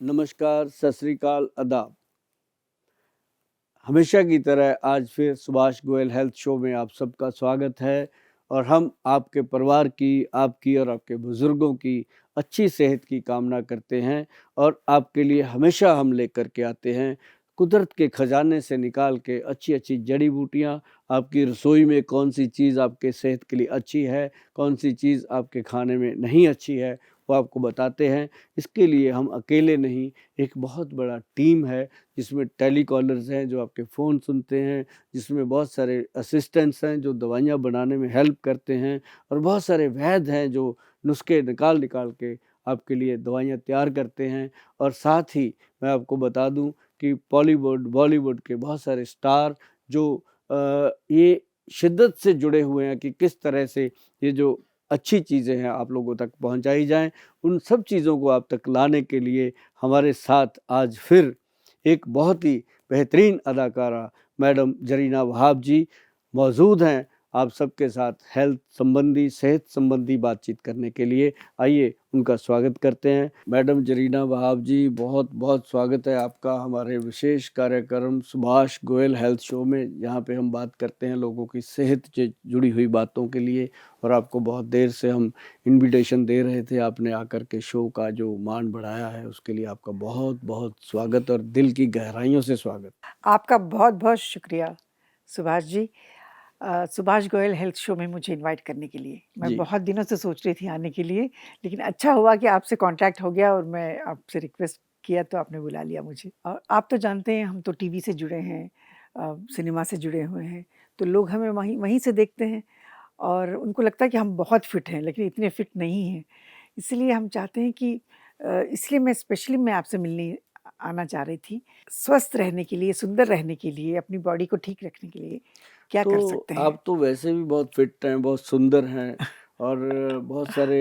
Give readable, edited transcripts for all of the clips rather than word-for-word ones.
नमस्कार, सत श्री अकाल, आदाब। हमेशा की तरह आज फिर सुभाष गोयल हेल्थ शो में आप सबका स्वागत है और हम आपके परिवार की, आपकी और आपके बुजुर्गों की अच्छी सेहत की कामना करते हैं और आपके लिए हमेशा हम लेकर के आते हैं कुदरत के खजाने से निकाल के अच्छी-अच्छी जड़ी-बूटियाँ। आपकी रसोई में कौन-सी चीज़ आपके सेहत के लिए अच्छी है, कौन-सी चीज़ आपके खाने में नहीं अच्छी है, वो आपको बताते हैं। इसके लिए हम अकेले नहीं, एक बहुत बड़ा टीम है जिसमें टेलीकॉलर्स हैं जो आपके फ़ोन सुनते हैं, जिसमें बहुत सारे असिस्टेंट्स हैं जो दवाइयाँ बनाने में हेल्प करते हैं और बहुत सारे वैद्य हैं जो नुस्खे निकाल-निकाल के आपके लिए दवाइयाँ तैयार करते हैं। और साथ ही मैं आपको बता दूँ कि बॉलीवुड, बॉलीवुड के बहुत सारे स्टार जो ये शिद्दत से जुड़े हुए हैं कि किस तरह से ये जो अच्छी चीज़ें हैं आप लोगों तक पहुँचाई जाएँ। उन सब चीज़ों को आप तक लाने के लिए हमारे साथ आज फिर एक बहुत ही बेहतरीन अदाकारा मैडम जरीना वहाब जी मौजूद हैं आप सबके साथ हेल्थ संबंधी, सेहत संबंधी बातचीत करने के लिए। आइए उनका स्वागत करते हैं। मैडम जरीना वहाब जी, बहुत-बहुत स्वागत है आपका हमारे विशेष कार्यक्रम सुभाष गोयल हेल्थ शो में, जहाँ पे हम बात करते हैं लोगों की सेहत से जुड़ी हुई बातों के लिए। और आपको बहुत देर से हम इन्विटेशन दे रहे थे, आपने आकर के शो का जो मान बढ़ाया है उसके लिए आपका बहुत-बहुत स्वागत और दिल की गहराइयों से स्वागत। आपका बहुत-बहुत शुक्रिया सुभाष जी। सुभाष गोयल हेल्थ शो में मुझे इनवाइट करने के लिए। मैं जी। बहुत दिनों से सोच रही थी आने के लिए, लेकिन अच्छा हुआ कि आपसे कॉन्टैक्ट हो गया और मैं आपसे रिक्वेस्ट किया तो आपने बुला लिया मुझे। और आप तो जानते हैं हम तो टीवी से जुड़े हैं, सिनेमा से जुड़े हुए हैं, तो लोग हमें वहीं वहीं से देखते हैं और उनको लगता है कि हम बहुत फिट हैं, लेकिन इतने फिट नहीं हैं। इसलिए हम चाहते हैं कि इसलिए मैं स्पेशली मैं आपसे मिलने आना चाह रही थी। स्वस्थ रहने के लिए, सुंदर रहने के लिए, अपनी बॉडी को ठीक रखने के लिए क्या कर तो सकते हैं? आप तो वैसे भी बहुत फिट हैं, बहुत सुंदर हैं और बहुत सारे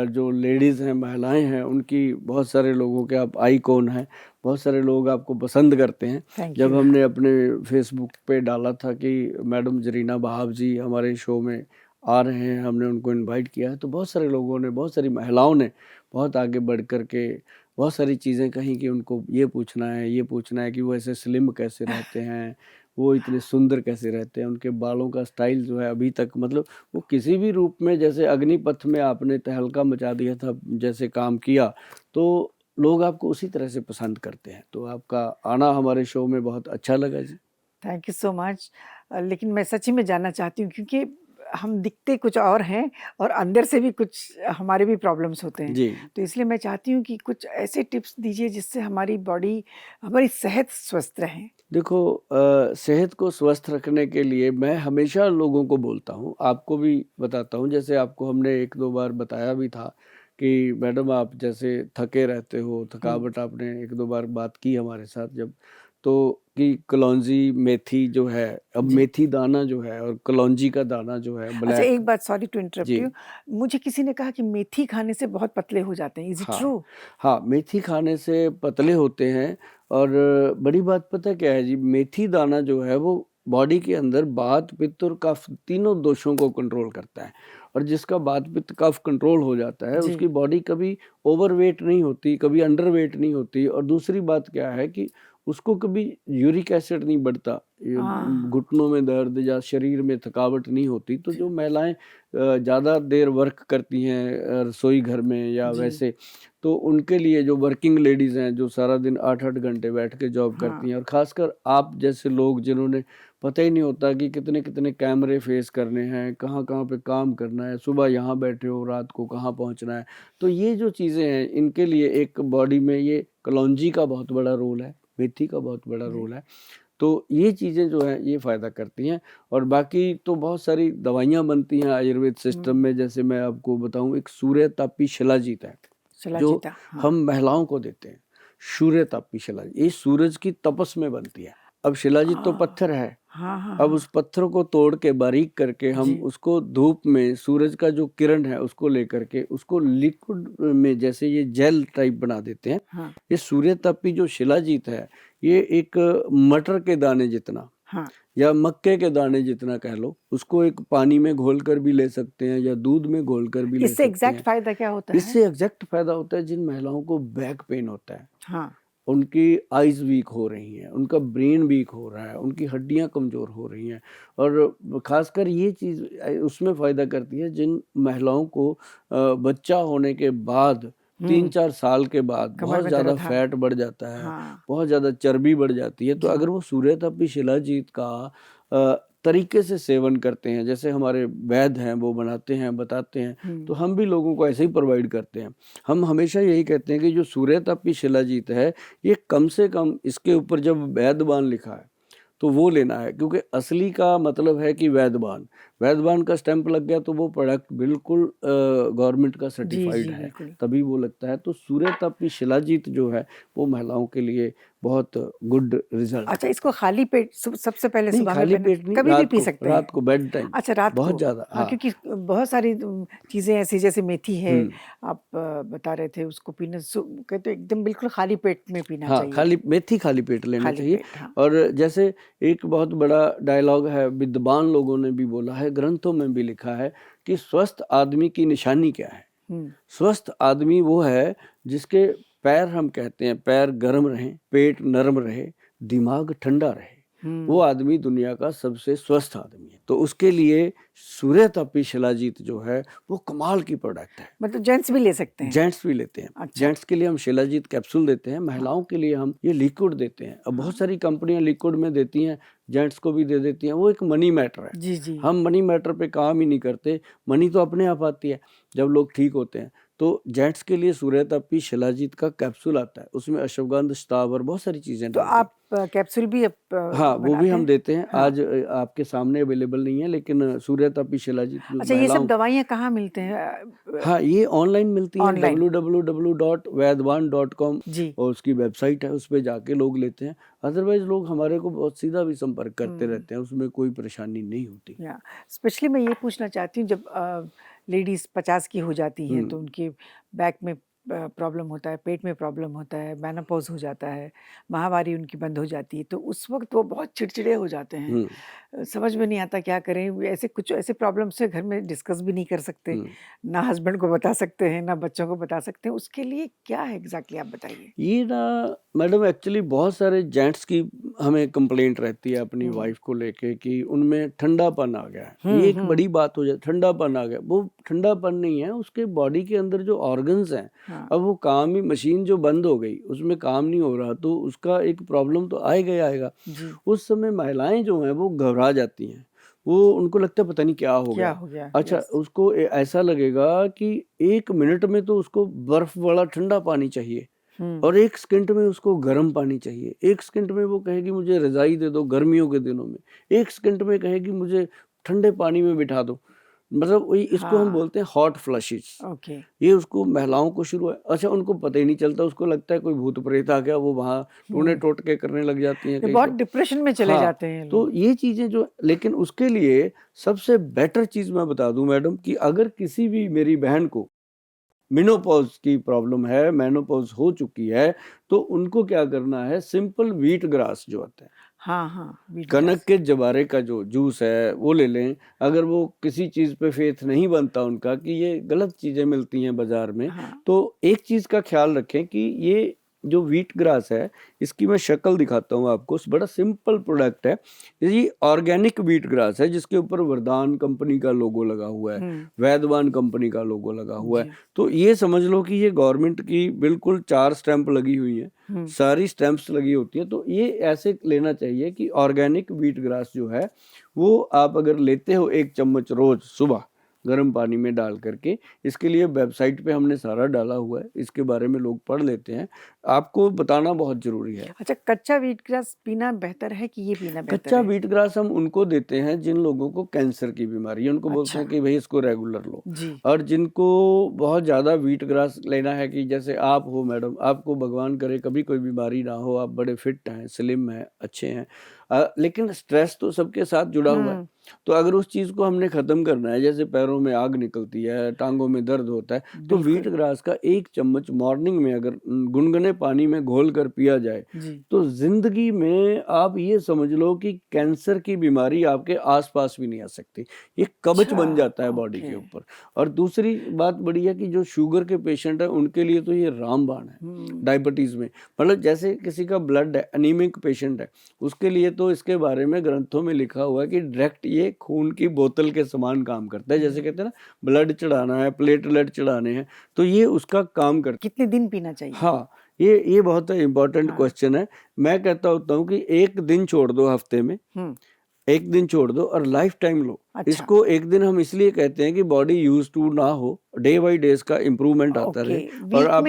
जो लेडीज़ हैं, महिलाएँ हैं, उनकी बहुत सारे लोगों के आप आइकॉन हैं। बहुत सारे लोग आपको पसंद करते हैं। थैंक जब यू। हमने अपने फ़ेसबुक पे डाला था कि मैडम जरीना वहाब जी हमारे शो में आ रहे हैं, हमने उनको इनवाइट किया है, तो बहुत सारे लोगों ने, बहुत सारी महिलाओं ने बहुत आगे बढ़ कर के बहुत सारी चीज़ें कहीं कि उनको ये पूछना है कि वो ऐसे स्लिम कैसे रहते हैं, वो इतने सुंदर कैसे रहते हैं, उनके बालों का स्टाइल जो है अभी तक मतलब वो किसी भी रूप में जैसे अग्निपथ में आपने तहलका मचा दिया था, जैसे काम किया, तो लोग आपको उसी तरह से पसंद करते हैं। तो आपका आना हमारे शो में बहुत अच्छा लगा जी। Thank you so much. लेकिन मैं सच्ची में जानना चाहती हूँ क्योंकि हम दिखते कुछ और हैं और अंदर से भी कुछ हमारे भी प्रॉब्लम्स होते हैं। जी। तो इसलिए मैं चाहती हूँ कि कुछ ऐसे टिप्स दीजिए जिससे हमारी बॉडी, हमारी सेहत स्वस्थ रहे। देखो सेहत को स्वस्थ रखने के लिए मैं हमेशा लोगों को बोलता हूँ, आपको भी बताता हूँ, जैसे आपको हमने 1-2 बार बताया भी था कि मैडम आप जैसे थके रहते हो, हुँ। थकावट आपने 1-2 बार बात की हमारे साथ जब, तो कि कलौंजी, मेथी जो है, अब जी। मेथी दाना जो है और कलौंजी का दाना जो है अच्छा, ब्लैक। एक बात, sorry to interrupt ji. You. मुझे किसी ने कहा कि मेथी खाने से बहुत पतले हो जाते हैं। इज़ इट हाँ, ट्रू? हाँ, मेथी खाने से पतले होते हैं और बड़ी बात पता है क्या है जी, मेथी दाना जो है वो बॉडी के अंदर वात, पित्त और कफ तीनों दोषों को कंट्रोल करता है और जिसका वात, पित्त, कफ कंट्रोल हो जाता है, जी। उसकी बॉडी कभी ओवरवेट नहीं होती, कभी अंडरवेट नहीं होती और दूसरी बात क्या है कि उसको कभी यूरिक एसिड नहीं बढ़ता, ये हाँ। घुटनों में दर्द या शरीर में थकावट नहीं होती। तो जो महिलाएँ ज़्यादा देर वर्क करती हैं रसोई घर में या जी। वैसे, तो उनके लिए जो वर्किंग लेडीज़ हैं, जो सारा दिन 8-8 घंटे बैठ के जॉब हाँ। करती हैं और ख़ासकर आप जैसे लोग जिन्होंने पता ही नहीं होता कि कितने-कितने कैमरे फेस करने हैं, कहाँ-कहाँ पे काम करना है, सुबह यहाँ बैठे हो, रात को कहाँ पहुँचना है। तो ये जो चीज़ें हैं, इनके लिए एक बॉडी में ये कलौंजी का बहुत बड़ा रोल है, मेथी का बहुत बड़ा जी। रोल है। तो ये चीज़ें जो हैं, ये फ़ायदा करती हैं और बाकी तो बहुत सारी दवाइयाँ बनती हैं आयुर्वेद सिस्टम हुँ। में। जैसे मैं आपको बताऊँ, एक सूर्यतापी शिलाजीत है। जो शिलाजीता, हाँ। हम महिलाओं को देते हैं, सूर्यतापी शिलाजीत, ये सूरज की तपस में बनती है। अब शिलाजीत तो आह! पत्थर है, हाँ, हाँ, अब हाँ। उस पत्थर को तोड़ के बारीक करके हम जी। उसको धूप में सूरज का जो किरण है उसको लेकर के उसको लिक्विड में जैसे ये जेल टाइप बना देते हैं। हाँ, ये सूर्यतापी जो शिलाजीत है, ये एक मटर के दाने जितना हाँ। या मक्के के दाने जितना कह लो, उसको एक पानी में घोलकर भी ले सकते हैं या दूध में घोलकर भी ले इससे सकते एग्ज़ैक्ट हैं। फ़ायदा क्या होता है? इससे एग्ज़ैक्ट फ़ायदा होता है जिन महिलाओं को बैक पेन होता है, हाँ। उनकी आइज़ वीक हो रही हैं, उनका ब्रेन वीक हो रहा है, उनकी हड्डियाँ कमज़ोर हो रही हैं और ख़ासकर ये चीज़ उसमें फ़ायदा करती है जिन महिलाओं को बच्चा होने के बाद 3-4 साल के बाद कमर बहुत में ज़्यादा दर्द, हाँ। फैट बढ़ जाता है, हाँ। बहुत ज़्यादा चर्बी बढ़ जाती है, तो जी। अगर वो सूर्यतापी शिलाजीत का तरीके से सेवन करते हैं, जैसे हमारे वैद्य हैं वो बनाते हैं, बताते हैं, तो हम भी लोगों को ऐसे ही प्रोवाइड करते हैं। हम हमेशा यही कहते हैं कि जो सूर्यतापी शिलाजीत है, ये कम से कम इसके ऊपर जब वैद्यवान लिखा है, तो वो लेना है क्योंकि असली का मतलब है कि वैद्यवान, वैद्यवान का स्टैंप लग गया तो वो प्रोडक्ट बिल्कुल गवर्नमेंट का जी, सर्टिफाइड जी, है, बिल्कुल। तभी वो लगता है। तो सूर्यतापी शिलाजीत जो है, वो महिलाओं के लिए बहुत गुड रिज़ल्ट अच्छा, है। इसको खाली पेट सबसे पहले नहीं, सुबह में खाली पहले पेट नहीं, कभी भी पी सकते रात हैं? को बेड टाइम, अच्छा, रात बहुत को। ज़्यादा, हाँ, हाँ। क्योंकि बहुत सारी चीज़ें ऐसी जैसे मेथी है, हुँ। आप बता रहे थे उसको पीना कहते हैं एकदम बिल्कुल खाली पेट में पीना हाँ, चाहिए। खाली मेथी खाली पेट लेना खाली चाहिए पेट, हाँ। और जैसे एक बहुत बड़ा डायलॉग है, विद्वान लोगों ने भी बोला है, ग्रंथों में भी लिखा है कि स्वस्थ आदमी की निशानी क्या है? हुँ। स्वस्थ आदमी वो है जिसके पैर हम कहते हैं पैर गर्म रहें, पेट नर्म रहे, दिमाग ठंडा रहे। वो हुँ। आदमी दुनिया का सबसे स्वस्थ आदमी है। तो उसके लिए सूर्यतापी शिलाजीत जो है वो कमाल की प्रोडक्ट है। मतलब जेंट्स भी ले सकते हैं? जेंट्स भी लेते हैं। अच्छा। जेंट्स के लिए हम शिलाजीत कैप्सूल देते हैं, हाँ। महिलाओं के लिए हम ये लिक्विड देते हैं। अब बहुत हाँ। सारी कंपनियाँ लिक्विड में देती हैं, जेंट्स को भी दे देती हैं, वो एक मनी मैटर है। जी, जी। हम मनी मैटर पे काम ही नहीं करते, मनी तो अपने आप आती है जब लोग ठीक होते हैं। तो जेंट्स के लिए सूर्यतापी शिलाजीत का कैप्सूल आता है, उसमें अश्वगंध, स्थावर बहुत सारी चीज़ें तो डालती हैं। आप कैप्सूल भी हाँ, वो भी बनाते हम हैं? देते हैं। हाँ। आज आपके सामने अवेलेबल नहीं है लेकिन सूर्यतापी शिलाजीत जो अच्छा, ये सब महिलाओं दवाइयाँ कहाँ मिलते हैं? हाँ, ये ऑनलाइन मिलती हैं ऑनलाइन? www.vaidwan.com जी। और उसकी वेबसाइट है, उस पे जाके लोग लेते हैं। अदरवाइज़ लोग हमारे को बहुत सीधा भी संपर्क करते हुँ। रहते हैं, उसमें कोई परेशानी नहीं होती। या स्पेशली मैं ये पूछना चाहती हूँ जब लेडीज़ 50 की हो जाती हैं तो हुँ, उनके बैक में प्रॉब्लम होता है, पेट में प्रॉब्लम होता है, मेनोपॉज़ हो जाता है, माहवारी उनकी बंद हो जाती है, तो उस वक़्त वो बहुत चिड़चिड़े हो जाते हैं। हुँ, समझ में नहीं आता क्या करें? वो ऐसे कुछ ऐसे प्रॉब्लम्स है घर में डिस्कस भी नहीं कर सकते, हुँ। ना हस्बैंड को बता सकते हैं, ना बच्चों को बता सकते हैं, उसके लिए क्या है एग्ज़ैक्टली आप बताइए? ये ना मैडम एक्चुअली बहुत सारे जेंट्स की हमें कंप्लेंट रहती है अपनी हुँ। वाइफ को लेके कि उनमें ठंडापन आ गया है। ये हुँ, एक हुँ। बड़ी बात हो जाए ठंडापन आ गया। वो ठंडापन नहीं है, उसके बॉडी के अंदर जो ऑर्गन्स हैं, हाँ। अब वो काम ही मशीन जो बंद हो गई, उसमें काम नहीं हो रहा तो उसका एक प्रॉब्लम तो आएगा ही आएगा। जी। उस समय महिलाएँ जो हैं वो घबरा जाती हैं। वो उनको लगता है पता नहीं क्या हो क्या गया। हो गया? अच्छा यस। उसको ऐसा लगेगा कि 1 मिनट में तो उसको बर्फ़ वाला ठंडा पानी चाहिए। हुँ। और 1 सेकंड में उसको गर्म पानी चाहिए। 1 सेकंड में वो कहेगी मुझे रज़ाई दे दो गर्मियों के दिनों में। 1 सेकंड में कहेगी मुझे ठंडे पानी में बिठा दो। मतलब वही इसको हम हाँ। बोलते हैं हॉट फ्लशेस। ओके। ये उसको महिलाओं को शुरू है अच्छा उनको पता ही नहीं चलता, उसको लगता है कोई भूत-प्रेत आ गया, वो वहाँ हुँ। टूने-टोटके करने लग जाती हैं ये कहीं बहुत पे। डिप्रेशन में चले हाँ, जाते हैं तो लोग। ये चीज़ें जो लेकिन उसके लिए सबसे बेटर चीज़ मैं बता दूँ मैडम कि अगर किसी भी मेरी बहन को मेनोपॉज़ की प्रॉब्लम है, मेनोपॉज़ हो चुकी है, तो उनको क्या करना है सिंपल व्हीट ग्रास जो आता है, हाँ, हाँ, व्हीट कनक ग्रास। के जवारे का जो जूस है वो ले लें। अगर वो किसी चीज़ पे फ़ेथ नहीं बनता उनका कि ये गलत चीज़ें मिलती हैं बाज़ार में, हाँ। तो एक चीज़ का ख़्याल रखें कि ये जो व्हीट ग्रास है, इसकी मैं शक्ल दिखाता हूँ आपको, बड़ा सिंपल प्रोडक्ट है। ये ऑर्गेनिक व्हीट ग्रास है जिसके ऊपर वरदान कंपनी का लोगो लगा हुआ है, हुँ। वैदवान कंपनी का लोगो लगा हुआ है। जी। तो ये समझ लो कि ये गवर्नमेंट की बिल्कुल 4 स्टैम्प लगी हुई हैं, हुँ। सारी स्टैम्प्स लगी होती हैं, तो ये ऐसे लेना चाहिए कि ऑर्गेनिक व्हीट ग्रास जो है, वो आप अगर लेते हो 1 चम्मच रोज़ सुबह गर्म पानी में डाल कर के, इसके लिए वेबसाइट पे हमने सारा डाला हुआ है, इसके बारे में लोग पढ़ लेते हैं। आपको बताना बहुत ज़रूरी है। अच्छा, कच्चा व्हीट ग्रास पीना बेहतर है कि ये पीना बेहतर कच्चा है? व्हीट ग्रास हम उनको देते हैं जिन लोगों को कैंसर की बीमारी है, उनको बोलते अच्छा। हैं कि भई इसको रेगुलर लो। जी। और जिनको बहुत ज़्यादा व्हीट ग्रास लेना है कि जैसे आप हो मैडम, आपको भगवान करे कभी कोई बीमारी ना हो, आप बड़े फिट हैं, स्लिम हैं, अच्छे हैं लेकिन स्ट्रेस तो सबके साथ जुड़ा हुआ है। हुँ। तो अगर उस चीज़ को हमने ख़त्म करना है, जैसे पैरों में आग निकलती है, टाँगों में दर्द होता है, तो व्हीट बिल्कुल। ग्रास का 1 चम्मच मॉर्निंग में अगर गुनगुने पानी में घोल कर पिया जाए, जी। तो ज़िंदगी में आप ये समझ लो कि कैंसर की बीमारी आपके आस-पास भी नहीं आ सकती। ये कवच बन अच्छा, जाता है बॉडी ओके। के ऊपर। और दूसरी बात बड़ी है कि जो शुगर के पेशेंट हैं, उनके लिए तो ये रामबाण है, हुँ। डायबिटीज़ में। मतलब जैसे किसी का ब्लड है, एनीमिक पेशेंट है, उसके लिए तो इसके बारे में ग्रंथों में लिखा हुआ है कि डायरेक्ट ये खून की बोतल के समान काम करता है। जैसे हुँ। कहते हैं ना, ब्लड चढ़ाना है, प्लेटलेट चढ़ाने हैं, तो ये उसका काम करता कितने दिन पीना चाहिए? है। हाँ, ये बहुत इम्पोर्टेंट हाँ। क्वेश्चन है। मैं कहता होता हूँ कि 1 दिन छोड़ दो हफ्ते में, हुँ। 1 दिन छोड़ दो और लाइफ टाइम लो। अच्छा, इसको 1 दिन हम इसलिए कहते हैं कि बॉडी यूज़्ड टू ना हो, डे बाय डे इसका इम्प्रूवमेंट आता ओके। रहे। और आप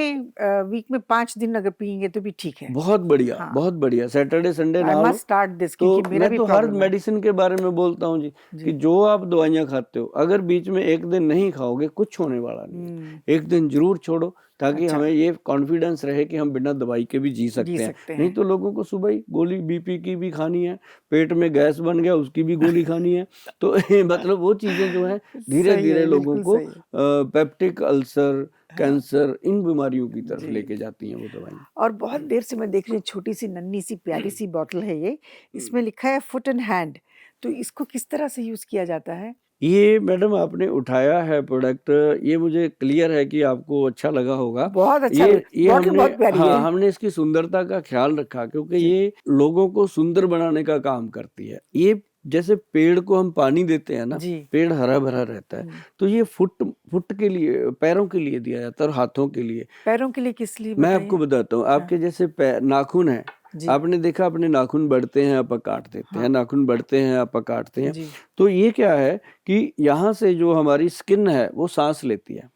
वीक में 5 दिन अगर पिएँगे तो भी ठीक है। बहुत बढ़िया, हाँ, बहुत बढ़िया। सैटरडे, संडे आई ना लो। मस्ट स्टार्ट दिस क्योंकि तो मेरा मैं भी तो हर प्रॉब्लम है। मेडिसिन के बारे में बोलता हूँ जी, कि जी। जो आप दवाइयाँ खाते हो, अगर बीच में 1 दिन नहीं खाओगे, कुछ होने वाला नहीं है। हुँ। 1 दिन ज़रूर छोड़ो, ताकि अच्छा, हमें ये कॉन्फिडेंस रहे कि हम बिना दवाई के भी जी जी सकते हैं। सकते नहीं हैं। तो लोगों को सुबह ही गोली बीपी की भी खानी है, पेट में गैस बन गया, उसकी भी गोली खानी है। तो मतलब वो चीज़ें जो हैं, सही धीरे-धीरे है, लोगों बिल्कुल को सही है। पेप्टिक अल्सर, हाँ, कैंसर, इन बीमारियों की तरफ जी। लेके जाती हैं वो दवाइयाँ। और बहुत देर से मैं देख रही हूँ छोटी-सी नन्ही-सी प्यारी-सी बॉटल है ये। हुँ। इसमें लिखा है फुट एंड हैंड। तो इसको किस तरह से यूज़ किया जाता है? ये मैडम आपने उठाया है प्रोडक्ट, ये मुझे क्लियर है कि आपको अच्छा लगा होगा। बहुत अच्छा ल ये बॉटल हमने, बहुत प्यारी है। हाँ, हमने इसकी सुंदरता का ख़्याल रखा, क्योंकि जी। ये लोगों को सुंदर बनाने का काम करती है। ये जैसे पेड़ को हम पानी देते हैं ना, जी। पेड़ हरा-भरा रहता है, हुँ। तो ये फुट फुट के लिए, पैरों के लिए दिया जाता है और हाथों के लिए। पैरों के लिए किस लिए मैं आपको बताइए? बताता हूँ, हाँ, आपके जैसे नाखून हैं, जी। आपने देखा अपने नाखून बढ़ते हैं, आप काट देते हैं, हाँ, नाखून बढ़ते हैं, आप काटते हैं। जी। तो ये क्या है कि यहाँ से जो हमारी स्किन है, वो साँस लेती है।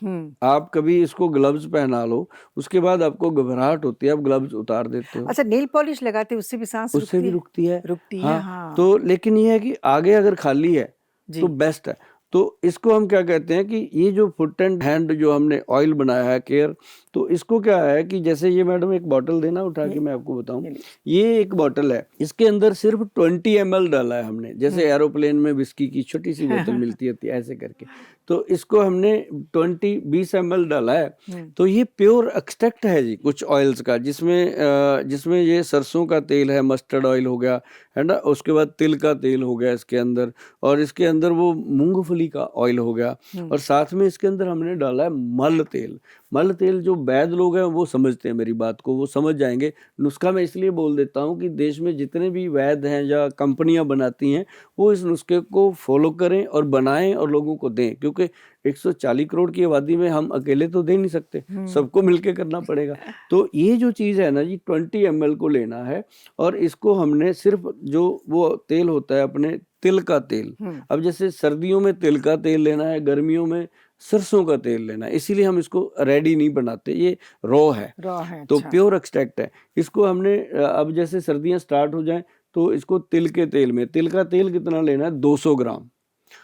हुँ। आप कभी इसको ग्लव्स पहना लो, उसके बाद आपको घबराहट होती है, आप ग्लव्स उतार देते हो, अच्छा नेल पॉलिश लगाते हैं उससे भी साँस उससे रुकती भी है? रुकती है। रुकती है, हाँ, हाँ। तो लेकिन ये है कि आगे अगर खाली है, तो जी। बेस्ट है। तो इसको हम क्या कहते हैं कि ये जो फुट एंड हैंड जो हमने ऑयल बनाया है, केयर, तो इसको क्या है कि जैसे ये मैडम एक बॉटल देना उठा ये के, मैं आपको बताऊँ। ये लीजिए। ये एक बॉटल है, इसके अंदर सिर्फ 20 ml डाला है हमने, जैसे हुँ। एरोप्लेन में व्हिस्की की छोटी-सी बोतल मिलती होती है, ऐसे करके। तो इसको हमने 20 ml डाला है। हुँ। तो ये प्योर एक्सट्रैक्ट है जी, कुछ ऑयल्स का, जिसमें ये सरसों का तेल है, मस्टर्ड ऑयल हो गया, है ना? उसके बाद तिल का तेल हो गया इसके अंदर, और इसके अंदर वो मूँगफली का ऑयल हो गया, हुँ। और साथ में इसके अंदर हमने डाला है मल तेल। मल तेल जो वैद्य लोग हैं वो समझते हैं मेरी बात को, वो समझ जाएँगे। नुस्खा मैं इसलिए बोल देता हूँ कि देश में जितने भी वैद्य हैं या कंपनियाँ बनाती हैं, वो इस नुस्खे को फ़ॉलो करें और बनाएँ और लोगों को दें, क्योंकि 140 करोड़ की आबादी में हम अकेले तो दे नहीं सकते, हुँ। सबको मिलके करना पड़ेगा। तो ये जो चीज़ है ना जी, 20 ml को लेना है, और इसको हमने सिर्फ़ जो वो तेल होता है अपने तिल का तेल, हुँ। अब जैसे सर्दियों में तिल का तेल लेना है, गर्मियों में सरसों का तेल लेना है, इसीलिए हम इसको रेडी नहीं बनाते, ये रॉ है। रॉ है, तो अच्छा। प्योर एक्सट्रैक्ट है। इसको हमने अब जैसे सर्दियाँ स्टार्ट हो जाएँ, तो इसको तिल के तेल में, तिल का तेल कितना लेना है, 200 ग्राम।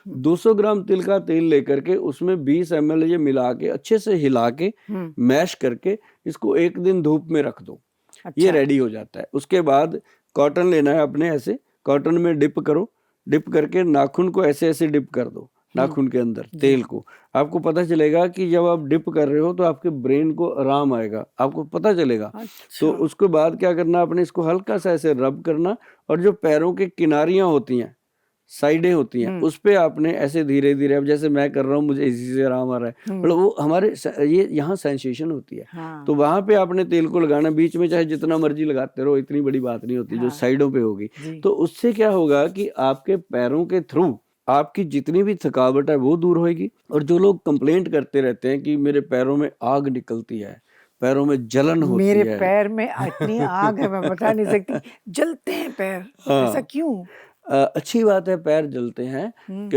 हुँ। 200 ग्राम तिल का तेल लेकर के उसमें 20 ml ये मिला के, अच्छे से हिला के, हुँ। मैश करके, इसको 1 दिन धूप में रख दो। ये अच्छा। रेडी हो जाता है। उसके बाद कॉटन लेना है अपने, ऐसे कॉटन में डिप करो, डिप करके नाखून को ऐसे-ऐसे डिप कर दो, हुँ। नाखून के अंदर जी। तेल को। आपको पता चलेगा कि जब आप डिप कर रहे हो तो आपके ब्रेन को आराम आएगा, आपको पता चलेगा। तो अच्छा। उसके बाद क्या करना, आपने इसको हल्का-सा ऐसे रब करना, और जो पैरों की किनारियाँ होती हैं, साइडें होती हैं, हुँ। उस पे आपने ऐसे धीरे-धीरे, अब जैसे मैं कर रहा हूँ, मुझे इसी से आराम आ रहा है। हुँ। मतलब वो हमारे ये यहाँ सेंसेशन होती है। हाँ। तो वहाँ पे आपने तेल को लगाना, बीच में चाहे जितना मर्ज़ी लगाते रहो, इतनी बड़ी बात नहीं होती, जो हाँ। साइडों पे होगी। जी। तो उससे क्या होगा कि आपके पैरों के थ्रू आपकी जितनी भी थकावट है वो दूर होएगी। और जो लोग कंप्लेंट करते रहते हैं कि मेरे पैरों में आग निकलती है, पैरों में जलन होती मेरे है। पैर में इतनी आग है मैं बता नहीं सकती, जलते हैं पैर, ऐसा हाँ। क्यों? अच्छी बात है, पैर जलते हैं। हुँ।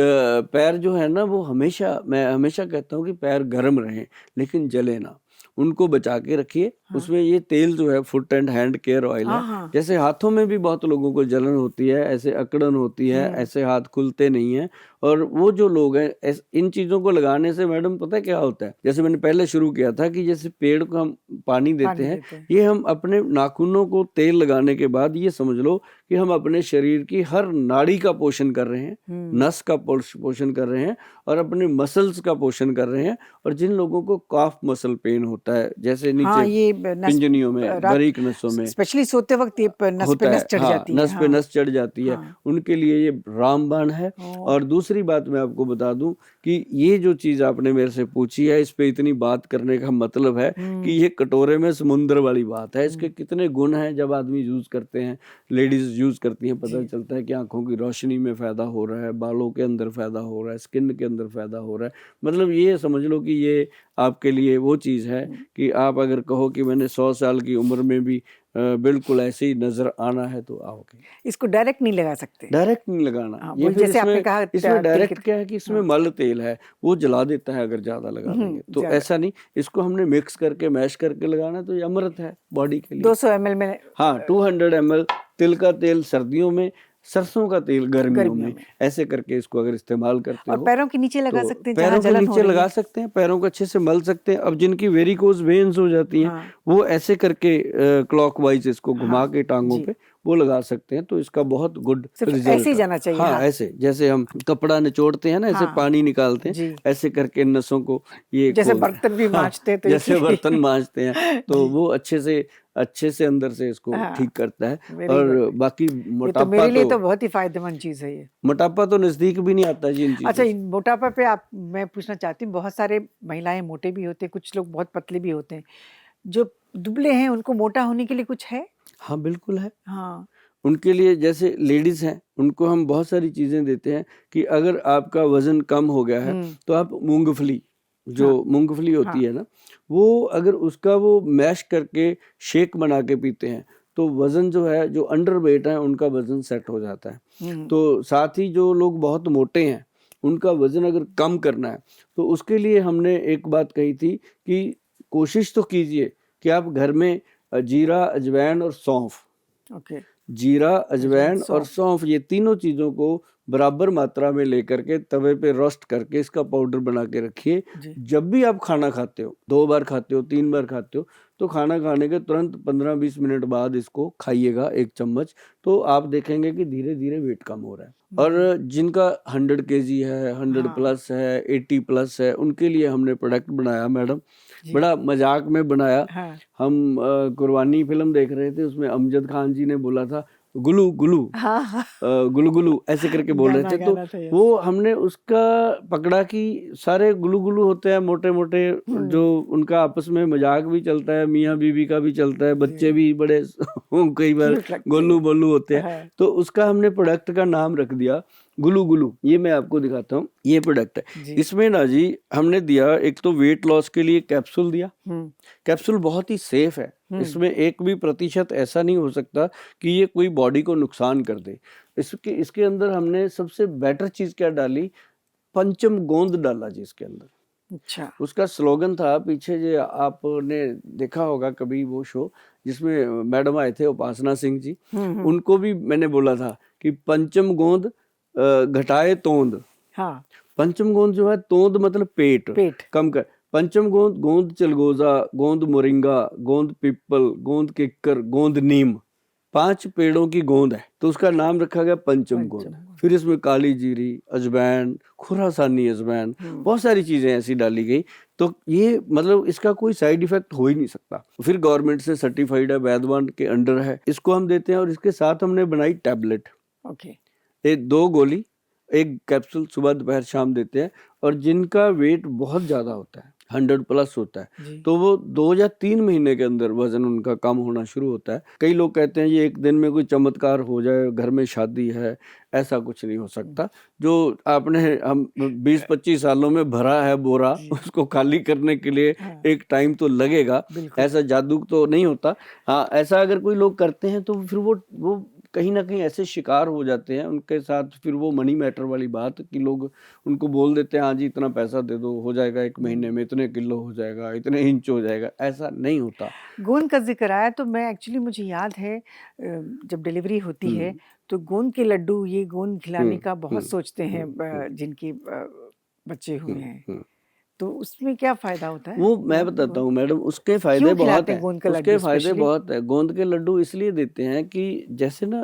पैर जो है ना, वो हमेशा, मैं हमेशा कहता हूँ कि पैर गर्म रहें, लेकिन जले ना, उनको बचा के रखिए। हाँ। उसमें ये तेल जो है foot and hand care oil है। हाँ। जैसे हाथों में भी बहुत लोगों को जलन होती है, ऐसे अकड़न होती है, ऐसे हाथ खुलते नहीं है, और वो जो लोग हैं इन चीजों को लगाने से मैडम पता है क्या होता है, जैसे मैंने पहले शुरू किया था कि जैसे पेड़ को हम पानी देते हैं, ये हम अपने नाखूनों को तेल लगाने के बाद ये समझ लो कि हम अपने शरीर की हर नाड़ी का पोषण कर रहे हैं, नस का पोषण कर रहे हैं, और अपने मसल्स का पोषण कर रहे हैं। और जिन लोगों को काफ मसल पेन होता है, जैसे नीचे ये पिंजनियों में, बारीक नसों में, स्पेशली सोते वक्त ये नस होता पे है, नस चढ़ जाती है, नस पे नस चढ़ जाती है, उनके लिए ये रामबाण है। और दूसरी बात मैं आपको बता दूं कि ये जो चीज आपने मेरे से पूछी है, इस पे इतनी बात करने का मतलब है कि ये कटोरे में समुद्र वाली बात है। इसके कितने गुण हैं, जब आदमी यूज करते हैं, लेडीज यूज करती हैं, पता चलता है कि आंखों की रोशनी में फायदा हो रहा है, बालों के अंदर फायदा हो रहा है, स्किन के अंदर फायदा हो रहा है। मतलब ये समझ लो कि ये आपके लिए वो चीज है कि आप अगर कहो कि मैंने 100 साल की उम्र में भी बिल्कुल ऐसे ही नजर आना है तो आओगे। इसको डायरेक्ट नहीं लगा सकते, डायरेक्ट नहीं लगाना। ये फिर जैसे आपने कहा इसमें डायरेक्ट क्या है कि इसमें मल तेल है, वो जला देता है अगर ज्यादा लगा देंगे तो। ऐसा नहीं, इसको हमने मिक्स करके मैश करके लगाना, तो ये अमृत है बॉडी के लिए। 200 ml में, हाँ 200 ml तिल का तेल सर्दियों में, सरसों का तेल गर्मियों में, ऐसे करके इसको अगर इस्तेमाल करते हो। और पैरों के नीचे लगा सकते हैं, पैरों के नीचे लगा सकते हैं, पैरों को अच्छे से मल सकते हैं। अब जिनकी वेरिकोज वेन्स हो जाती हैं, वो ऐसे करके क्लॉकवाइज इसको घुमा के टांगों पे वो लगा सकते हैं, तो इसका बहुत गुड रिजल्ट। ऐसे ही जाना चाहिए। हाँ, ऐसे जैसे हम कपड़ा निचोड़ते हैं ना, ऐसे पानी निकालते हैं, ऐसे करके नसों को ये जैसे बर्तन भी मांजते हैं, तो जैसे बर्तन मांजते हैं, तो वो अच्छे से अंदर से इसको ठीक करता है। और बाकी मोटापा, मेरे लिए तो बहुत ही फायदेमंद चीज है ये। मोटापा तो नजदीक भी नहीं आता जी इन चीजों। अच्छा, मोटापा पे मैं पूछना चाहती हूँ, बहुत सारे महिलाएं मोटे भी होते हैं, कुछ लोग बहुत पतले भी होते हैं, जो दुबले हैं उनको मोटा होने के लिए कुछ है? हाँ बिल्कुल है। हाँ, उनके लिए जैसे लेडीज हैं, उनको हम बहुत सारी चीजें देते हैं कि अगर आपका वजन कम हो गया है तो आप मूंगफली, जो मूंगफली होती है ना, वो अगर उसका वो मैश करके शेक बना के पीते हैं तो वजन जो है, जो अंडर वेट है उनका वजन सेट हो जाता है। तो साथ ही जो लोग बहुत मोटे हैं, उनका वजन अगर कम करना है तो उसके लिए हमने एक बात कही थी कि कोशिश तो कीजिए कि आप घर में जीरा, अजवाइन और सौंफ, जीरा, अजवाइन और सौंफ, ये तीनों चीजों को बराबर मात्रा में लेकर के तवे पे रोस्ट करके इसका पाउडर बना के रखिए। जब भी आप खाना खाते हो, 2 बार खाते हो, 3 बार खाते हो, तो खाना खाने के तुरंत 15-20 मिनट बाद इसको खाइएगा 1 चम्मच, तो आप देखेंगे कि धीरे धीरे वेट कम हो रहा है। और जिनका 100 kg है, 100 प्लस है, 80 प्लस है, उनके लिए हमने प्रोडक्ट बनाया मैडम, बड़ा मजाक में बनाया। हम कुर्बानी फिल्म देख रहे थे, उसमें अमजद खान जी ने बोला था गुलू गुलू, गुलू गुलू ऐसे करके बोल रहे थे, तो वो हमने उसका पकड़ा कि सारे गुलू गुलू होते हैं, मोटे मोटे, जो उनका आपस में मजाक भी चलता है, मियाँ बीवी का भी चलता है, बच्चे भी बड़े कई बार गोलू बोलू होते हैं, तो उसका हमने प्रोडक्ट का नाम रख दिया गुलू गुलू। ये मैं आपको दिखाता हूँ, ये प्रोडक्ट है। इसमें ना जी हमने दिया, एक तो वेट लॉस के लिए कैप्सूल दिया। कैप्सूल बहुत ही सेफ है, इसमें 1% भी ऐसा नहीं हो सकता कि ये कोई बॉडी को नुकसान कर दे। इसके अंदर हमने सबसे बेटर चीज क्या डाली, पंचम गोंद डाला जी इसके अंदर। अच्छा, उसका स्लोगन था पीछे, जो आपने देखा होगा कभी वो शो जिसमें मैडम आए थे उपासना सिंह जी, उनको भी मैंने बोला था कि पंचम गोंद घटाए तोंद। पंचम गोंद जो है, तोंद मतलब पेट कम कर, पंचम गोंद, गोंद चलगोजा, गोंद मोरिंगा, गोंद पिपल, गोंद किक्कर, गोंद नीम, 5 पेड़ों की गोंद है, तो उसका नाम रखा गया पंचम गोंद। फिर इसमें काली जीरी, अजवाइन, खुरासानी अजवाइन, बहुत सारी चीजें ऐसी डाली गई, तो ये मतलब इसका कोई साइड इफेक्ट हो ही नहीं सकता। फिर गवर्नमेंट से सर्टिफाइड है, वैद्यवान के अंडर है, इसको हम देते हैं। और इसके साथ हमने बनाई टैबलेट, 2 गोली, 1 कैप्सूल सुबह दोपहर शाम देते हैं। और जिनका वेट बहुत ज्यादा होता है, 100 प्लस होता है, तो वो 2 या 3 महीने के अंदर वजन उनका कम होना शुरू होता है। कई लोग कहते हैं ये 1 दिन में कोई चमत्कार हो जाए, घर में शादी है, ऐसा कुछ नहीं हो सकता। जो आपने हम 20-25 सालों में भरा है बोरा, उसको खाली करने के लिए एक टाइम तो लगेगा, ऐसा जादू तो नहीं होता। हाँ, ऐसा अगर कोई लोग करते हैं तो फिर वो कहीं ना कहीं ऐसे शिकार हो जाते हैं उनके साथ, फिर वो मनी मैटर वाली बात कि लोग उनको बोल देते हैं हाँ जी इतना पैसा दे दो, हो जाएगा 1 महीने में, इतने किलो हो जाएगा, इतने इंच हो जाएगा। ऐसा नहीं होता। गोंद का ज़िक्र आया तो मैं एक्चुअली मुझे याद है जब डिलीवरी होती है हम्म तो गोंद के लड्डू, ये गोंद खिलाने का बहुत सोचते हैं हम्म जिनके बच्चे हुए हैं। हम्म। तो उसमें क्या फ़ायदा होता है वो मैं बताता गोंद? हूँ मैडम, उसके फायदे क्यों बहुत खिलाते हैं हैं। गोंद का उसके लड्डू फायदे स्पेशली? बहुत है। गोंद के लड्डू इसलिए देते हैं कि जैसे ना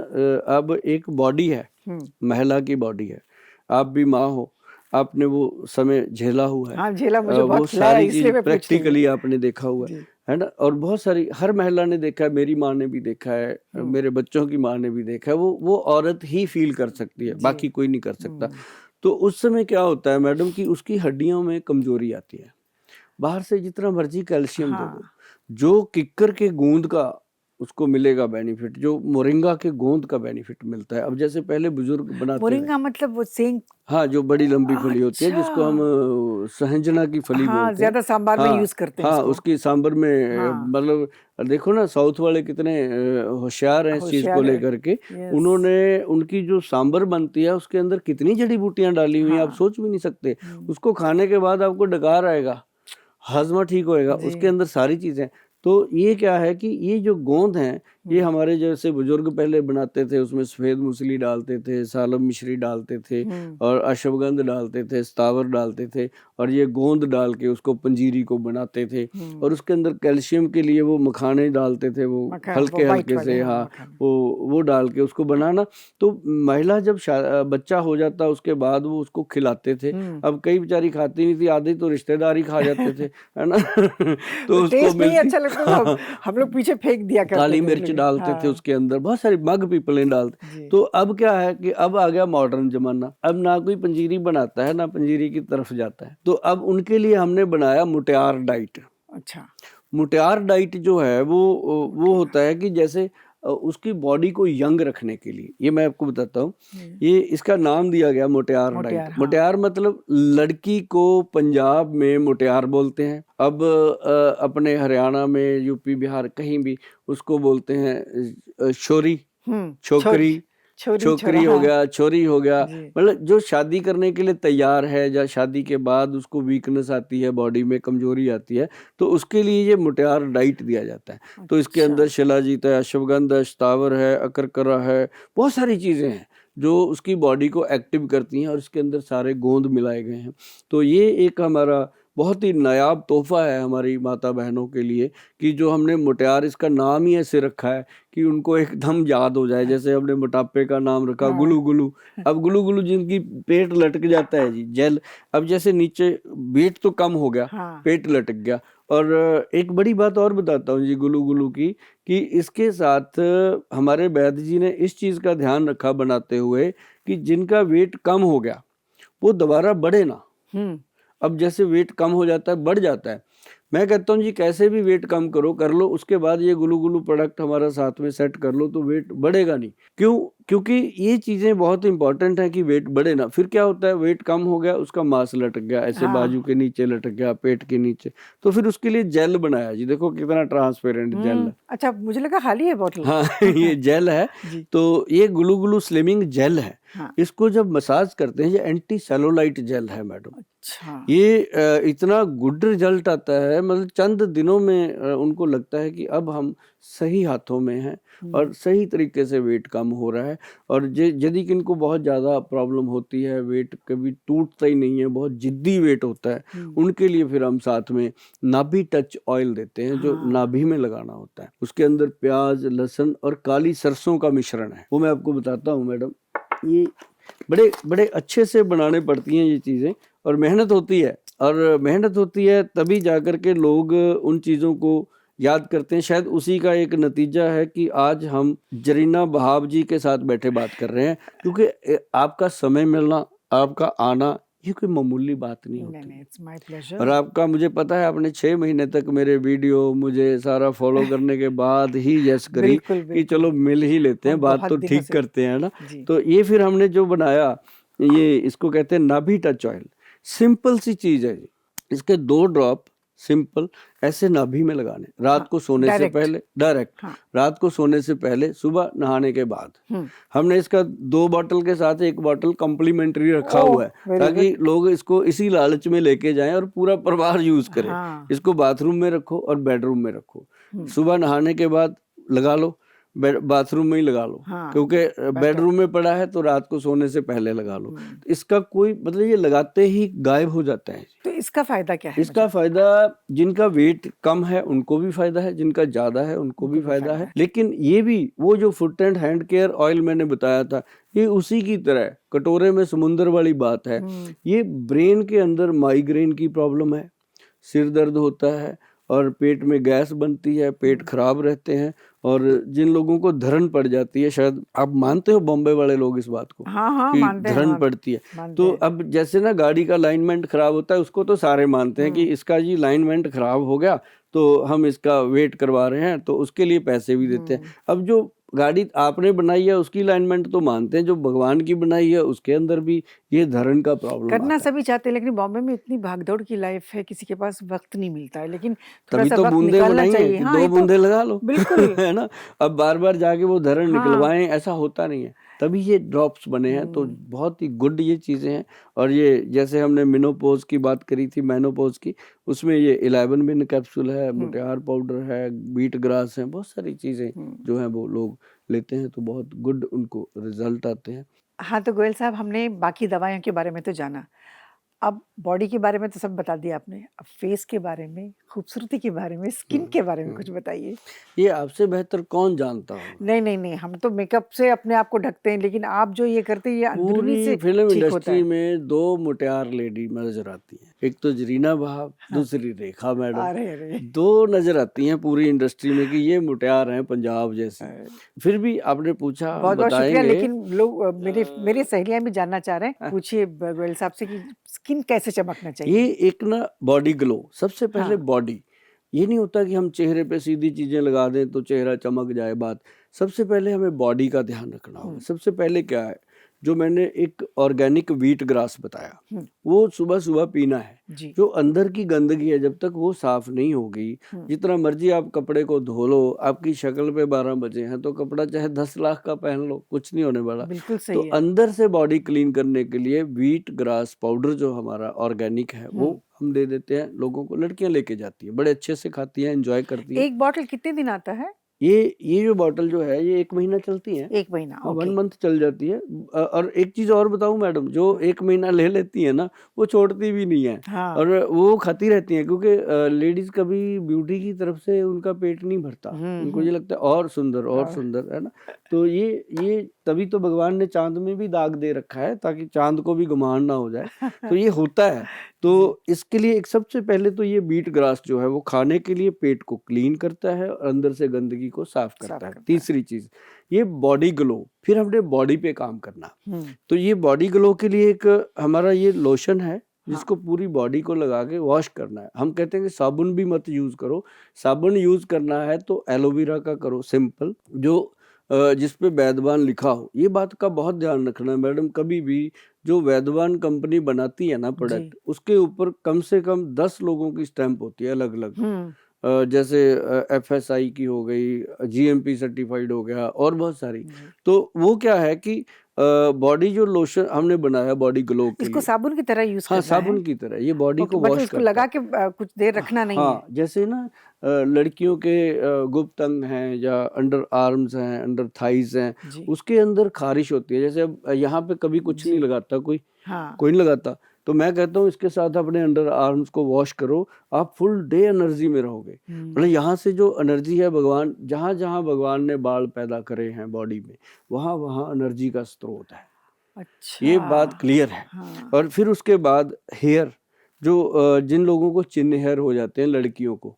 अब एक बॉडी है, हुँ। महिला की बॉडी है, आप भी माँ हो, आपने वो समय झेला हुआ है, हाँ, झेला, मुझे वो बहुत खिलाया सारी इसलिए चीज मैं पूछ रही हूँ। प्रैक्टिकली आपने देखा हुआ जी। है ना। और बहुत सारी, हर महिला ने देखा है, मेरी माँ ने भी देखा है, हुँ। मेरे बच्चों की माँ ने भी देखा है। वो औरत ही फील कर सकती है, जी। बाकी कोई नहीं कर सकता। हुँ। तो उस समय क्या होता है मैडम कि उसकी हड्डियों में कमजोरी आती है। बाहर से जितना मर्जी कैल्शियम दे दो, हाँ। जो किक्कर के गोंद का उसको मिलेगा बेनिफिट, जो मोरिंगा के गोंद का बेनिफिट मिलता है। अब जैसे पहले बुजुर्ग बनाते थे, मोरिंगा मतलब वो सेंग? हाँ, जो बड़ी लंबी फली होती है जिसको हम अच्छा! सहंजना की फली हाँ, बोलते हैं। ज़्यादा सांभर में हाँ यूज़ करते हैं हाँ, उसको। उसकी सांबर में हाँ, मतलब देखो ना साउथ वाले कितने होशियार हैं इस चीज को होशियार है। लेकर के। यस। उन्होंने, उनकी जो सांबर बनती है उसके अंदर कितनी जड़ी बूटियां डाली हुई हैं, आप हाँ। सोच भी नहीं सकते। हुँ। उसको खाने के बाद आपको डकार आएगा, हाजमा ठीक होएगा, जी। उसके अंदर सारी चीजें। तो ये क्या है कि ये जो गोंद हैं, ये हमारे जैसे बुजुर्ग पहले बनाते थे, उसमें सफेद मूसली डालते थे, सालम मिश्री डालते थे, हुँ। और अश्वगंध डालते थे, स्थावर डालते थे, और ये गोंद डाल के उसको पंजीरी को बनाते थे। हुँ। और उसके अंदर कैल्शियम के लिए वो मखाने डालते थे, वो वो हल्के व्हाइट हल्के वाले, से, हाँ, हाँ, मखाने। वो डाल के उसको बनाना। तो महिला जब बच्चा हो जाता उसके बाद वो उसको खिलाते थे। हुँ। अब कई बेचारी खाती नहीं थी, आधी तो रिश्तेदार ही खा जाते थे, है ना। तो उसको टेस्ट नहीं मिलती, अच्छा लगता तो हम लोग पीछे फेंक दिया करते काली थे मिर्च लेकिन डालते थे हाँ। उसके अंदर, बहुत सारी मग पीपलें डालते। जी। तो अब क्या है कि अब आ गया मॉडर्न जमाना, अब ना कोई पंजीरी बनाता है ना पंजीरी की तरफ जाता है। तो अब उनके लिए हमने बनाया मुटियार डाइट। अच्छा। मुटियार डाइट जो है वो मुटियार। होता है कि जैसे उसकी बॉडी को यंग रखने के लिए, ये मैं आपको बताता हूँ। ये इसका नाम दिया गया मुटियार डाइट। मुटियार, हाँ। मुटियार मतलब लड़की को पंजाब में मुटियार बोलते हैं, अब अपने हरियाणा में, यूपी बिहार कहीं भी उसको बोलते हैं छोरी, छोरी, छोकरी, छोरी, छोरा, छोकरी हो हाँ। गया, छोरी हो गया। जी। मतलब जो शादी करने के लिए तैयार है, या शादी के बाद उसको वीकनेस आती है, बॉडी में कमजोरी आती है, तो उसके लिए ये मुटियार डाइट दिया जाता है। तो इसके अच्छा। अंदर शिलाजीत है, अश्वगंध है, स्थावर है, अकरकरा है, बहुत सारी चीजें हैं जो उसकी बॉडी को एक्टिव करती हैं, और इसके अंदर सारे गोंद मिलाए गए हैं। तो ये एक हमारा बहुत ही नायाब तोहफा है हमारी माता बहनों के लिए, कि जो हमने मुटियार, इसका नाम ही ऐसे रखा है कि उनको एकदम याद हो जाए। जैसे हमने मोटापे का नाम रखा हाँ। गुलू गुलू, अब गुलू गुलू जिनकी पेट लटक जाता है जी, जेल, अब जैसे नीचे वेट तो कम हो गया, हाँ। पेट लटक गया। और एक बड़ी बात और बताता हूँ जी गुलू गुलू की, कि इसके साथ हमारे वैद्य जी ने इस चीज का ध्यान रखा बनाते हुए कि जिनका वेट कम हो गया वो दोबारा बढ़े ना। अब जैसे वेट कम हो जाता है, बढ़ जाता है, मैं कहता हूँ जी कैसे भी वेट कम करो, कर लो, उसके बाद ये गुलू गुलू प्रोडक्ट हमारा साथ में सेट कर लो, तो वेट बढ़ेगा नहीं। क्यों? क्योंकि ये चीजें बहुत इंपॉर्टेंट है कि वेट बढ़े ना। फिर क्या होता है, वेट कम हो गया, उसका मांस लटक गया, ऐसे बाजू के नीचे लटक गया, पेट के नीचे, तो फिर उसके लिए जेल बनाया जी, देखो कितना ट्रांसपेरेंट जेल है। अच्छा, मुझे लगा खाली है बॉटल। हाँ ये जेल है। जी। तो ये गुलू गुलू स्लिमिंग जेल है। हाँ। इसको जब मसाज करते हैं, ये एंटी सेलुलाइट जेल है मैडम। अच्छा। ये इतना गुड रिजल्ट आता है, मतलब चंद दिनों में उनको लगता है कि अब हम सही हाथों में हैं और सही तरीके से वेट कम हो रहा है। और यदि कि इनको बहुत ज़्यादा प्रॉब्लम होती है, वेट कभी टूटता ही नहीं है, बहुत जिद्दी वेट होता है, उनके लिए फिर हम साथ में नाभि टच ऑयल देते हैं, जो नाभि में लगाना होता है। उसके अंदर प्याज, लहसुन और काली सरसों का मिश्रण है, वो मैं आपको बताता हूँ मैडम। ये बड़े बड़े अच्छे से बनाने पड़ती हैं ये चीज़ें, और मेहनत होती है, और मेहनत होती है तभी जाकर के लोग उन चीज़ों को याद करते हैं। शायद उसी का एक नतीजा है कि आज हम जरीना बहाव जी के साथ बैठे बात कर रहे हैं, क्योंकि आपका समय मिलना, आपका आना, ये कोई मामूली बात नहीं होती। नहीं, इट्स माय प्लेजर। और आपका, मुझे पता है आपने 6 महीने तक मेरे वीडियो मुझे सारा फॉलो करने के बाद ही यस करी बिल्कुल, कि बिल्कुल। चलो मिल ही लेते हैं, हम बात बहुत तो दिनों ठीक से। करते हैं ना। जी। तो ये फिर हमने जो बनाया, ये इसको कहते हैं नाभि टच ऑयल। सिंपल सी चीज है जी। इसके 2 ड्रॉप सिंपल, ऐसे नाभि में लगाने, रात हाँ, को सोने से डायरेक्ट। पहले, डायरेक्ट हाँ। रात को सोने से पहले, सुबह नहाने के बाद। हमने इसका 2 बॉटल के साथ 1 बॉटल कम्प्लीमेंट्री रखा हुआ है, वेरी ताकि गुड। लोग इसको इसी लालच में लेके जाएं और पूरा परिवार यूज करे। हाँ। इसको बाथरूम में रखो और बेडरूम में रखो, सुबह नहाने के बाद लगा लो, बाथरूम में ही लगा लो। हाँ, क्योंकि बेडरूम में पड़ा है तो रात को सोने से पहले लगा लो। इसका कोई मतलब, ये लगाते ही गायब हो जाता है। तो इसका फायदा क्या है? इसका फायदा, जिनका वेट कम है उनको भी फायदा है, जिनका ज्यादा है उनको भी फायदा है। लेकिन ये भी वो जो foot and hand care oil मैंने बताया था, ये उसी की तरह कटोरे में समुंदर वाली बात है। ये ब्रेन के अंदर माइग्रेन की प्रॉब्लम है, सिर दर्द होता है और पेट में गैस बनती है, पेट खराब रहते हैं, और जिन लोगों को धरण पड़ जाती है, शायद आप मानते हो बॉम्बे वाले लोग इस बात को, हाँ, कि मानते हैं, धरण पड़ती है। तो अब जैसे ना गाड़ी का अलाइनमेंट खराब होता है, उसको तो सारे मानते हैं कि इसका जी अलाइनमेंट खराब हो गया तो हम इसका वेट करवा रहे हैं, तो उसके लिए पैसे भी देते हैं। अब जो गाड़ी आपने बनाई है उसकी अलाइनमेंट तो मानते हैं, जो भगवान की बनाई है उसके अंदर भी ये धरण का प्रॉब्लम करना सभी चाहते हैं, लेकिन बॉम्बे में इतनी भागदौड़ की लाइफ है, किसी के पास वक्त नहीं मिलता है। लेकिन थोड़ा तभी सा तो वक्त बूंदे निकालना बनाई चाहिए। है कि हाँ, 2 ये तो बूंदे लगा लो, बिल्कुल। है ना। अब बार बार जाके वो धरण हाँ। निकलवाएं, ऐसा होता नहीं है, तभी ये ड्रॉप्स बने हैं। तो बहुत ही गुड ये चीजें हैं। और ये जैसे हमने मेनोपॉज की बात करी थी, मेनोपॉज की, उसमें ये 11 बिन कैप्सूल है, मुटियार पाउडर है, बीट ग्रास है, बहुत सारी चीजें जो है वो लोग लेते हैं तो बहुत गुड उनको रिजल्ट आते हैं। हाँ, तो गोयल साहब, हमने बाकी दवाइयों के बारे में तो जाना, अब बॉडी के बारे में तो सब बता दिया आपने, अब फेस के बारे में, खूबसूरती के बारे में, स्किन के बारे में कुछ बताइए। ये आपसे बेहतर कौन जानता होगा। नहीं नहीं नहीं, हम तो मेकअप से अपने आप को ढकते हैं, लेकिन आप जो ये करते हैं ये अंदरूनी पूरी से फिल्म ठीक होता इंडस्ट्री है। में 2 मुटियार लेडी नजर आती हैं, एक तो जरीना भाब, दूसरी रेखा मैडम। अरे अरे 2 नजर आती हैं पूरी इंडस्ट्री में कि ये मुटियार हैं पंजाब जैसी। फिर भी आपने पूछा, हम बहुत बहुत शुक्रिया। बताएंगे। लेकिन लोग मेरे सहेलियां भी जानना चाह रहे हैं, पूछिए गोयल साहब से कि स्किन कैसे चमकना ये चाहिए। एक ना बॉडी ग्लो, सबसे पहले बॉडी। ये नहीं होता कि हम चेहरे पे सीधी चीजें लगा दें तो चेहरा चमक जाए। बात सबसे पहले हमें बॉडी का ध्यान रखना होगा। सबसे पहले क्या है, जो मैंने एक ऑर्गेनिक व्हीट ग्रास बताया, वो सुबह सुबह पीना है। जो अंदर की गंदगी है, जब तक वो साफ नहीं होगी, जितना मर्जी आप कपड़े को धो लो, आपकी शक्ल पे 12 बजे हैं तो कपड़ा चाहे 10 लाख का पहन लो, कुछ नहीं होने वाला। बिल्कुल तो सही है। अंदर से बॉडी क्लीन करने के लिए व्हीट ग्रास पाउडर जो हमारा ऑर्गेनिक है, वो हम दे देते हैं लोगों को। लड़कियां लेके जाती हैं, बड़े अच्छे से खाती हैं, एंजॉय करती हैं। एक बॉटल कितने दिन आता है? ये जो बॉटल जो है, ये 1 महीना चलती है। 1 महीना, 1 ओके। मंथ चल जाती है। और एक चीज और बताऊं मैडम, जो 1 महीना ले लेती है ना, वो छोड़ती भी नहीं है। हाँ। और वो खाती रहती हैं, क्योंकि लेडीज कभी ब्यूटी की तरफ से उनका पेट नहीं भरता, उनको ये लगता है और सुंदर, है ना। तो ये तभी तो भगवान ने चांद में भी दाग दे रखा है, ताकि चांद को भी घुमान ना हो जाए। तो ये होता है। तो इसके लिए एक सबसे पहले तो ये बीट ग्रास जो है वो खाने के लिए पेट को क्लीन करता है और अंदर से गंदगी को साफ करता है। तीसरी चीज, ये बॉडी ग्लो। फिर हमने बॉडी पे काम करना। तो ये बॉडी ग्लो के लिए एक हमारा ये लोशन है, जिसको पूरी बॉडी को लगा के वॉश करना है। हम कहते हैं कि साबुन भी मत यूज करो। साबुन यूज करना है तो एलोवेरा का करो, सिंपल, जो जिस पे वैद्यवान लिखा हो। ये बात का बहुत ध्यान रखना है मैडम, कभी भी जो वैद्यवान कंपनी बनाती है ना प्रोडक्ट, उसके ऊपर कम से कम 10 लोगों की स्टैंप होती है अलग अलग। जैसे FSI की हो गई, GMP सर्टिफाइड हो गया, और बहुत सारी। तो वो क्या है कि बॉडी जो लोशन हमने बनाया बॉडी ग्लो के इसको लिए, साबुन की तरह यूज हाँ करना है। साबुन की तरह ये बॉडी को मतलब वॉश इसको करता लगा है। के कुछ देर रखना नहीं है। हाँ, जैसे ना लड़कियों के गुप्त अंग हैं, या अंडर आर्म्स हैं, अंडर थाइज हैं, उसके अंदर खारिश होती है। जैसे अब यहाँ पे कभी कुछ नहीं लगाता कोई, कोई नहीं लगाता, तो मैं कहता हूँ इसके साथ अपने अंडर आर्म्स को वॉश करो, आप फुल डे एनर्जी में रहोगे। मतलब यहाँ से जो एनर्जी है, भगवान जहाँ जहाँ भगवान ने बाल पैदा करे हैं बॉडी में, वहाँ वहाँ एनर्जी का स्रोत है। अच्छा, ये बात क्लियर है। और फिर उसके बाद हेयर, जो जिन लोगों को चिन हेयर हो जाते हैं लड़कियों को,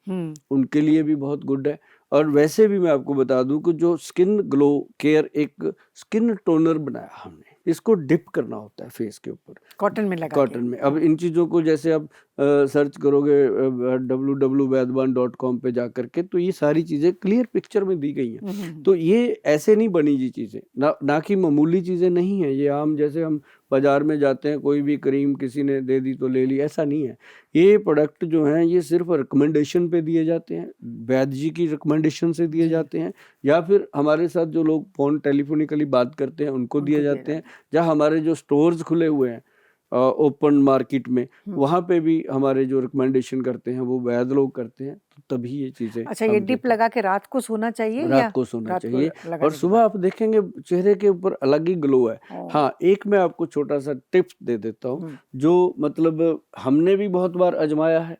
उनके लिए भी बहुत गुड है। और वैसे भी मैं आपको बता दूं कि जो स्किन ग्लो केयर, एक स्किन टोनर बनाया हमने, इसको डिप करना होता है फेस के ऊपर, कॉटन में लगा कॉटन में। अब इन चीज़ों को जैसे आप सर्च करोगे www.vaidwan.com पे जा करके, तो ये सारी चीज़ें क्लियर पिक्चर में दी गई हैं। तो ये ऐसे नहीं बनी जी चीज़ें, ना कि मामूली चीज़ें नहीं है। ये आम जैसे हम बाज़ार में जाते हैं, कोई भी क्रीम किसी ने दे दी तो ले ली, ऐसा नहीं है। ये प्रोडक्ट जो हैं ये सिर्फ़ रिकमेंडेशन पे दिए जाते हैं, वैद्य जी की रिकमेंडेशन से दिए जी, जाते हैं, या फिर हमारे साथ जो लोग फ़ोन टेलीफ़ोनिकली बात करते हैं उनको दिए उनको दिया जाते हैं, जाता है। या हमारे जो स्टोर्स खुले हुए हैं ओपन मार्केट में, हुँ। वहाँ पे भी हमारे जो रिकमेंडेशन करते हैं वो वैद्य लोग करते हैं, तो तभी ये चीज़ें अच्छा, ये हम डिप देते हैं। लगा के रात को सोना चाहिए रात या को सोना रात को चाहिए और लगाने के सुबह बाद? आप देखेंगे चेहरे के ऊपर अलग ही ग्लो है। ओह! हाँ, एक मैं आपको छोटा-सा टिप्स दे देता हूँ, हुँ, जो मतलब हमने भी बहुत बार आज़माया है,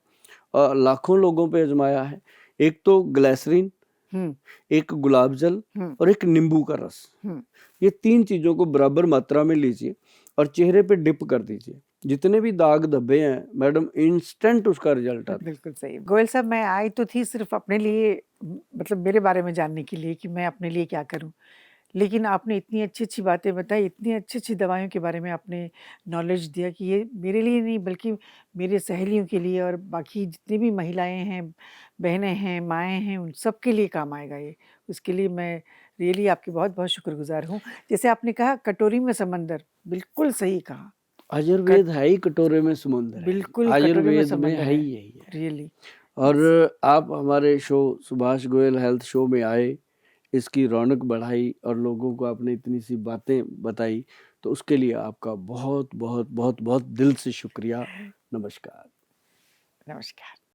लाखों लोगों पे आज़माया है। एक तो ग्लिसरीन, हुँ, एक गुलाब जल हुँ, और एक नींबू का रस। हुँ। ये 3 चीज़ों को बराबर मात्रा में लीजिए और चेहरे पे डिप कर दीजिए। जितने भी दाग धब्बे हैं मैडम, इंस्टेंट उसका रिज़ल्ट आता है। बिल्कुल सही। गोयल साहब, मैं आई तो थी सिर्फ़ अपने लिए, मतलब मेरे बारे में जानने के लिए कि मैं अपने लिए क्या करूँ? लेकिन आपने इतनी अच्छी-अच्छी बातें बताई, इतनी अच्छी-अच्छी दवाइयों के बारे में आपने नॉलेज दिया कि ये मेरे लिए नहीं बल्कि मेरे सहेलियों के लिए और बाकी जितनी भी महिलाएँ हैं, बहनें हैं, माएँ हैं, उन सब के लिए काम आएगा ये। उसके लिए मैं रियली आपकी बहुत-बहुत शुक्रगुज़ार हूँ। जैसे आपने कहा कटोरी में समंदर, बिल्कुल सही कहा। कट आयुर्वेद है ही कटोरे में समुंदर है। बिल्कुल कटोरे में आयुर्वेद में समंदर है ही है, यही है। रियली। और आप हमारे show Subhash Goyal health show में आए, इसकी रौनक बढ़ाई और लोगों को आपने इतनी सी बातें बताई, तो उसके लिए आपका बहुत बहुत बहुत बहुत दिल से शुक्रिया। नमस्कार। नमस्कार।